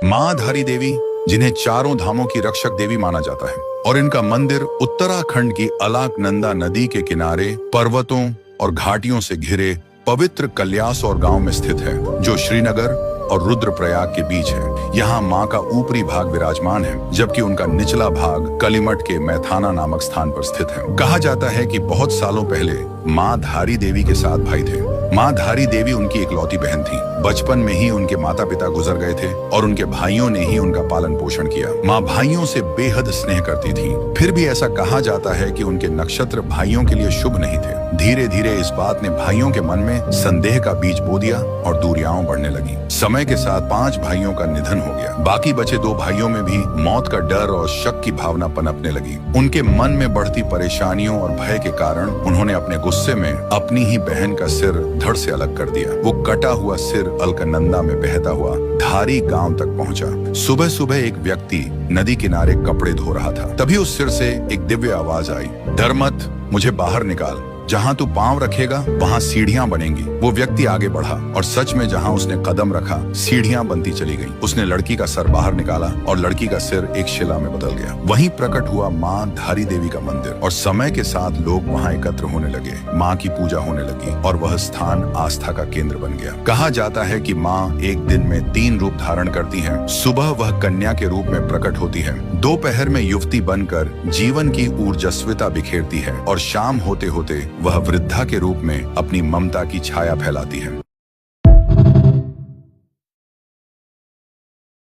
माँ धारी देवी, जिन्हें चारों धामों की रक्षक देवी माना जाता है, और इनका मंदिर उत्तराखंड की अलकनंदा नदी के किनारे पर्वतों और घाटियों से घिरे पवित्र कल्यासौर गांव में स्थित है, जो श्रीनगर और रुद्रप्रयाग के बीच है। यहाँ माँ का ऊपरी भाग विराजमान है, जबकि उनका निचला भाग कलिमठ के मैथाना नामक स्थान पर स्थित है। कहा जाता है कि बहुत सालों पहले माँ धारी देवी के 7 भाई थे। माँ धारी देवी उनकी इकलौती बहन थी। बचपन में ही उनके माता पिता गुजर गए थे और उनके भाइयों ने ही उनका पालन पोषण किया। माँ भाइयों से बेहद स्नेह करती थी। फिर भी ऐसा कहा जाता है कि उनके नक्षत्र भाइयों के लिए शुभ नहीं थे। धीरे धीरे इस बात ने भाइयों के मन में संदेह का बीज बो दिया और दूरियां बढ़ने लगी। समय के साथ 5 भाइयों का निधन हो गया। बाकी बचे 2 भाइयों में भी मौत का डर और शक की भावना पनपने लगी। उनके मन में बढ़ती परेशानियों और भय के कारण उन्होंने अपने गुस्से में अपनी ही बहन का सिर धड़ से अलग कर दिया। वो कटा हुआ सिर अलकनंदा में बहता हुआ धारी गांव तक पहुंचा। सुबह सुबह एक व्यक्ति नदी किनारे कपड़े धो रहा था। तभी उस सिर से एक दिव्य आवाज आई, डर मत, मुझे बाहर निकाल। जहाँ तू पांव रखेगा वहाँ सीढ़ियां बनेंगी। वो व्यक्ति आगे बढ़ा और सच में जहाँ उसने कदम रखा सीढ़ियां बनती चली गईं। उसने लड़की का सर बाहर निकाला और लड़की का सिर एक शिला में बदल गया। वहीं प्रकट हुआ माँ धारी देवी का मंदिर, और समय के साथ लोग वहाँ एकत्र होने लगे। माँ की पूजा होने लगी और वह स्थान आस्था का केंद्र बन गया। कहा जाता है कि माँ एक दिन में 3 रूप धारण करती है। सुबह वह कन्या के रूप में प्रकट होती है, दोपहर में युवती बनकर जीवन की ऊर्जस्विता बिखेरती है, और शाम होते होते वह वृद्धा के रूप में अपनी ममता की छाया फैलाती है।